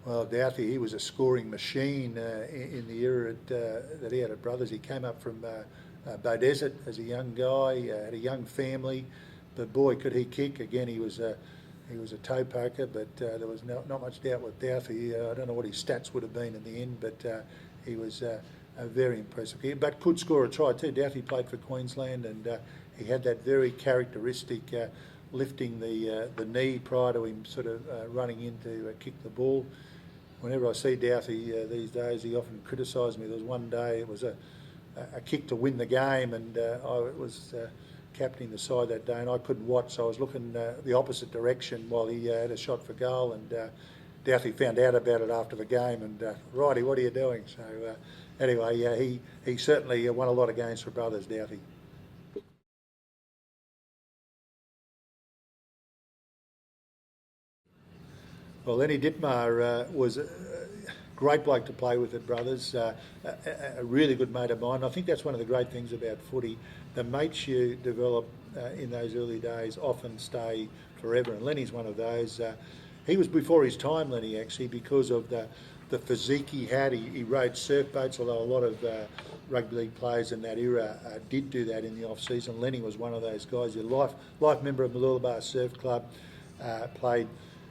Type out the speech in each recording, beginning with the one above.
Well, Douthie, he was a scoring machine in the era that he had at Brothers. He came up from Beaudesert as a young guy, had a young family, but boy, could he kick. Again, he was a toe poker, but there was not much doubt with Douthie. I don't know what his stats would have been in the end, but he was a very impressive kicker, but could score a try too. Douthie played for Queensland, and he had that very characteristic lifting the knee prior to him sort of running in to kick the ball. Whenever I see Douthie these days, he often criticised me. There was one day, it was a kick to win the game, and I was captaining the side that day, and I couldn't watch, so I was looking the opposite direction while he had a shot for goal, and Douthie found out about it after the game, and Righty, what are you doing? So anyway, he certainly won a lot of games for Brothers, Douthie. Well, Lenny Dittmar was a great bloke to play with at Brothers, a really good mate of mine. I think that's one of the great things about footy. The mates you develop in those early days often stay forever, and Lenny's one of those. He was before his time, Lenny, actually, because of the physique he had. He rode surf boats, although a lot of rugby league players in that era did do that in the off-season. Lenny was one of those guys. A life member of Mooloolaba Surf Club,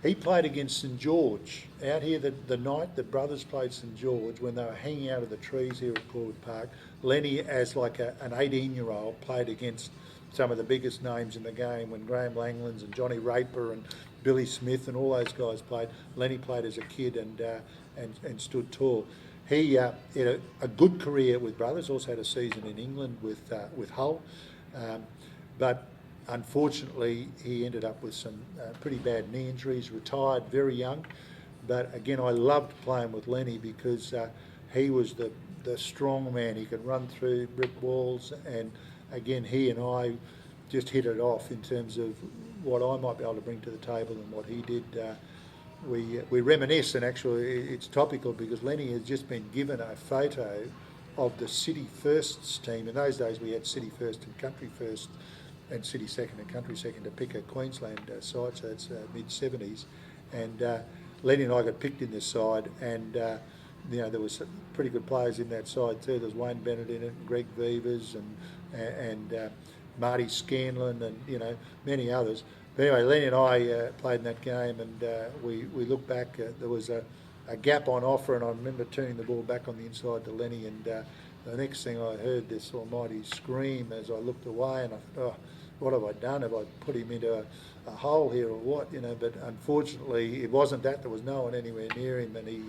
He played against St George out here the night that Brothers played St George, when they were hanging out of the trees here at Corwood Park. Lenny, as like an 18-year-old, played against some of the biggest names in the game, when Graham Langlands and Johnny Raper and Billy Smith and all those guys played. Lenny played as a kid and stood tall. He had a good career with Brothers, also had a season in England with Hull, but unfortunately he ended up with some pretty bad knee injuries, retired very young. But again, I loved playing with Lenny because he was the strong man. He could run through brick walls, and again, he and I just hit it off in terms of what I might be able to bring to the table and what he did. We reminisce, and actually it's topical because Lenny has just been given a photo of the City Firsts team. In those days we had City First and Country First and City Second and Country Second to pick a Queensland side, so it's mid-70s. And Lenny and I got picked in this side, and there was some pretty good players in that side too. There was Wayne Bennett in it, and Greg Vivers, and Marty Scanlon, and many others. But anyway, Lenny and I played in that game, and we looked back. There was a gap on offer, and I remember turning the ball back on the inside to Lenny, and the next thing I heard this almighty scream as I looked away, and I thought, oh, what have I done? Have I put him into a hole here or what? But unfortunately it wasn't that. There was no one anywhere near him, and he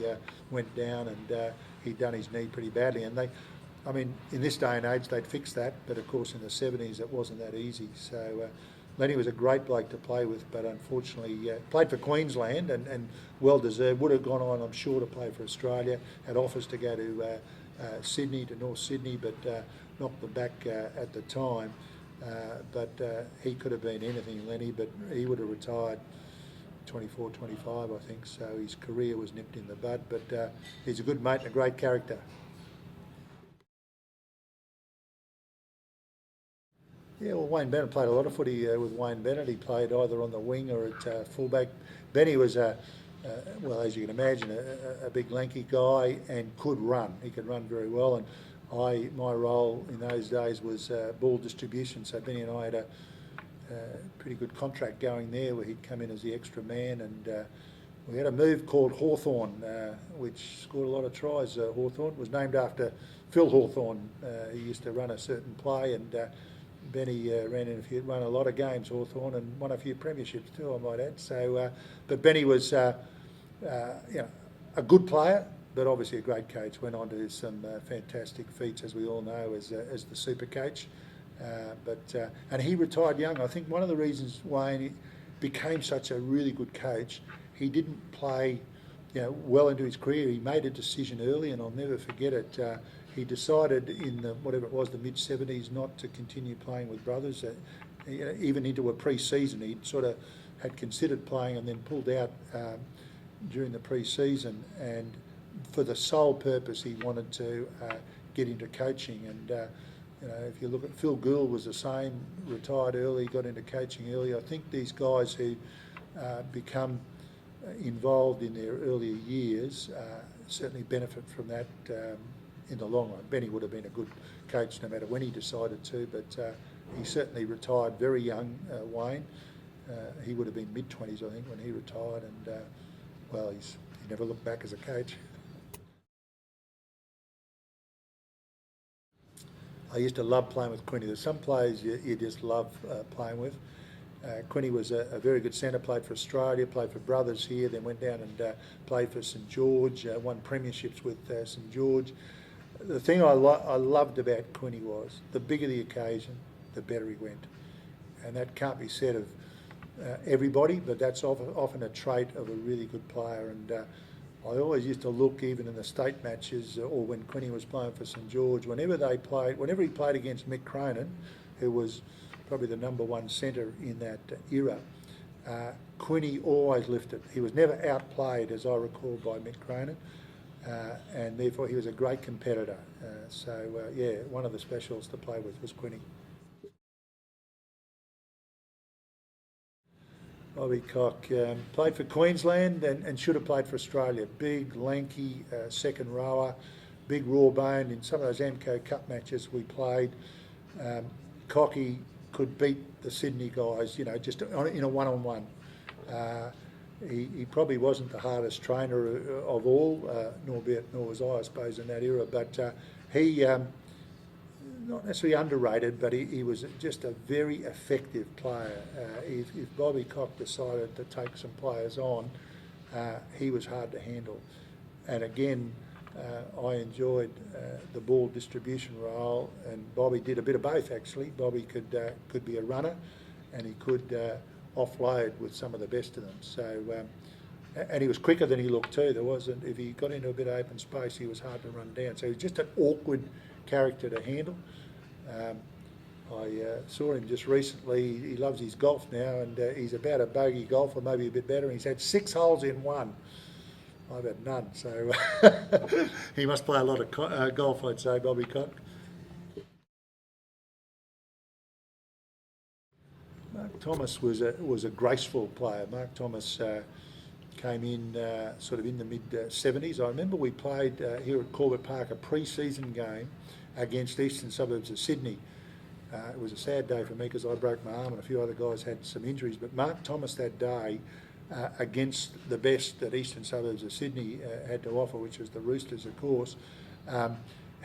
went down, and he'd done his knee pretty badly. And in this day and age they'd fix that, but of course in the 70s it wasn't that easy. So Lenny was a great bloke to play with, but unfortunately played for Queensland and well deserved. Would have gone on, I'm sure, to play for Australia. Had offers to go to Sydney, to North Sydney, but knocked them back at the time. But he could have been anything, Lenny, but he would have retired 24, 25, I think, so his career was nipped in the bud. But he's a good mate and a great character. Yeah, well, Wayne Bennett played a lot of footy with Wayne Bennett. He played either on the wing or at fullback. Benny was well, as you can imagine, a big lanky guy and could run. He could run very well, and my role in those days was ball distribution. So Benny and I had a pretty good contract going there, where he'd come in as the extra man, and we had a move called Hawthorn, which scored a lot of tries. Hawthorn was named after Phil Hawthorn. He used to run a certain play, and Benny ran a lot of games, Hawthorn, and won a few premierships too, I might add. So, but Benny was a good player, but obviously a great coach. Went on to do some fantastic feats, as we all know, as the super coach. And he retired young. I think one of the reasons Wayne became such a really good coach, he didn't play well into his career. He made a decision early, and I'll never forget it. He decided in the mid-70s not to continue playing with Brothers. Even into a pre-season, he sort of had considered playing and then pulled out during the pre-season, and for the sole purpose he wanted to get into coaching. And if you look at Phil Gould, was the same, retired early, got into coaching early. I think these guys who become involved in their earlier years certainly benefit from that in the long run. Benny would have been a good coach no matter when he decided to, but he certainly retired very young, Wayne. He would have been mid-20s, I think, when he retired, and well, he never looked back as a coach. I used to love playing with Quinny. There's some players you just love playing with. Quinny was a very good centre, played for Australia, played for Brothers here, then went down and played for St George, won premierships with St George. The thing I loved about Quinny was the bigger the occasion, the better he went. And that can't be said of everybody, but that's often a trait of a really good player. And I always used to look, even in the state matches, or when Quinny was playing for St George, whenever he played against Mick Cronin, who was probably the number one centre in that era, Quinny always lifted. He was never outplayed, as I recall, by Mick Cronin, and therefore he was a great competitor. Yeah, one of the specials to play with was Quinny. Bobby Cock played for Queensland and should have played for Australia. Big, lanky second rower, big raw bone. In some of those Amco Cup matches we played, Cocky could beat the Sydney guys, you know, just in a one-on-one. He probably wasn't the hardest trainer of all, nor was I suppose, in that era, but he, not necessarily underrated, but he was just a very effective player. If Bobby Cock decided to take some players on, he was hard to handle. And again, I enjoyed the ball distribution role, and Bobby did a bit of both actually. Bobby could be a runner, and he could offload with some of the best of them. So, and he was quicker than he looked too. There wasn't, if he got into a bit of open space, he was hard to run down. So he was just an awkward character to handle. I saw him just recently. He loves his golf now, and he's about a bogey golfer, maybe a bit better. And he's had 6 holes in one. I've had none, so he must play a lot of golf, I'd say, Bobby Cock. Mark Thomas was a graceful player. Mark Thomas came in sort of in the mid-70s. I remember we played here at Corbett Park a pre-season game against eastern suburbs of Sydney. It was a sad day for me because I broke my arm and a few other guys had some injuries, but Mark Thomas that day, against the best that eastern suburbs of Sydney had to offer, which was the Roosters, of course,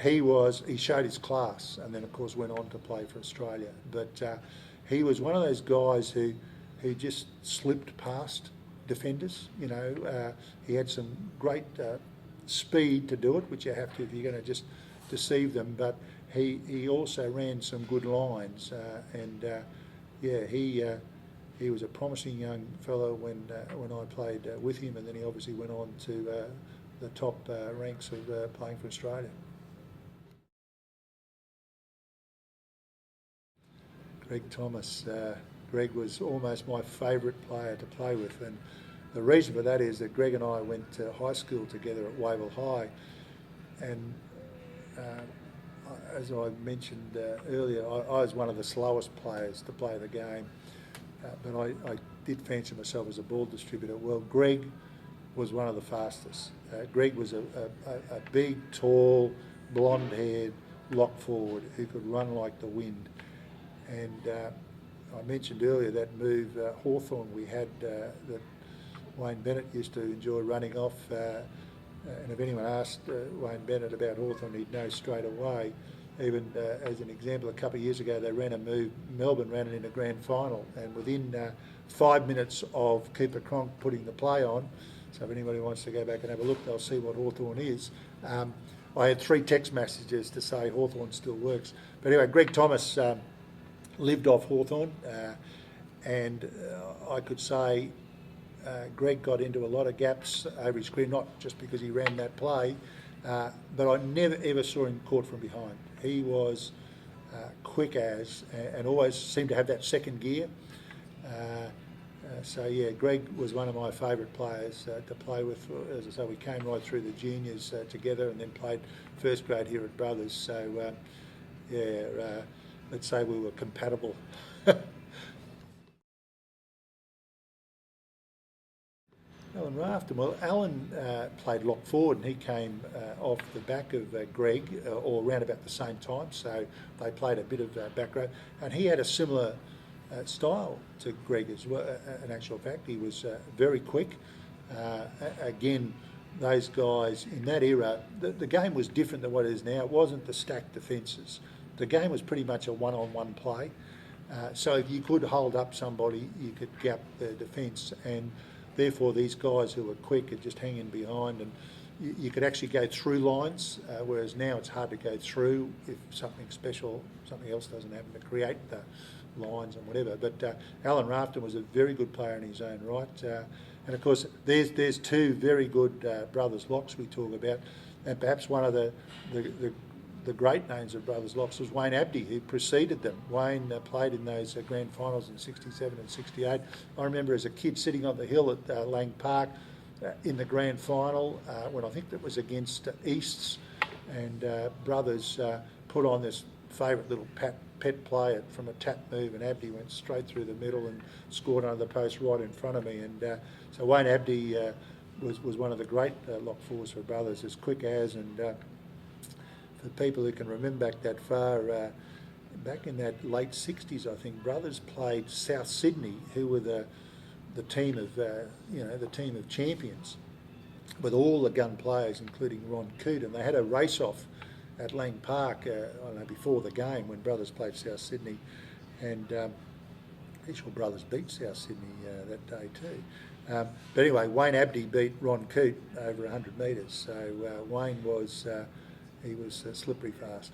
he showed his class, and then of course went on to play for Australia. But he was one of those guys who just slipped past defenders. You know, he had some great speed to do it, which you have to if you're going to just deceive them. But he also ran some good lines, yeah, he was a promising young fellow when I played with him, and then he obviously went on to the top ranks of playing for Australia. Greg Thomas. Greg was almost my favourite player to play with, and the reason for that is that Greg and I went to high school together at Wavell High, and as I mentioned earlier, I was one of the slowest players to play the game, but I did fancy myself as a ball distributor. Well, Greg was one of the fastest. Greg was a big, tall, blonde-haired lock forward who could run like the wind. And I mentioned earlier that move, Hawthorn, we had that Wayne Bennett used to enjoy running off. And if anyone asked Wayne Bennett about Hawthorn, he'd know straight away. Even as an example, a couple of years ago, they ran a move, Melbourne ran it in a grand final, and within 5 minutes of Keeper Cronk putting the play on, so if anybody wants to go back and have a look, they'll see what Hawthorn is. I had 3 text messages to say Hawthorn still works. But anyway, Greg Thomas lived off Hawthorn, and I could say Greg got into a lot of gaps over his career, not just because he ran that play, but I never ever saw him caught from behind. He was quick as, and always seemed to have that second gear. So yeah, Greg was one of my favourite players to play with. As I say, we came right through the juniors together, and then played first grade here at Brothers. So yeah, let's say we were compatible. Alan Rafton. Well, Alan played lock forward, and he came off the back of Greg, or around about the same time. So they played a bit of back row, and he had a similar style to Greg as well. In actual fact, he was very quick. Again, those guys in that era, the game was different than what it is now. It wasn't the stacked defences. The game was pretty much a one-on-one play. So if you could hold up somebody, you could gap the defence, and therefore these guys who were quick are just hanging behind, and you could actually go through lines, whereas now it's hard to go through if something special, something else doesn't happen to create the lines and whatever. But Alan Rafton was a very good player in his own right. And of course, there's two very good brothers locks we talk about, and perhaps one of the great names of brothers locks was Wayne Abdy, who preceded them. Wayne played in those grand finals in '67 and '68. I remember as a kid sitting on the hill at Lang Park in the grand final when I think that was against Easts, and brothers put on this favourite little pet play from a tap move, and Abdy went straight through the middle and scored under the post right in front of me. And so Wayne Abdy was one of the great lock forwards for brothers, as quick as, and for people who can remember back that far, back in that late '60s, I think brothers played South Sydney, who were the team of the team of champions, with all the gun players, including Ron Coote, and they had a race-off at Lang Park, I don't know, before the game when brothers played South Sydney, and pretty sure brothers beat South Sydney that day too. But anyway, Wayne Abdy beat Ron Coote over 100 metres, so Wayne was he was slippery fast.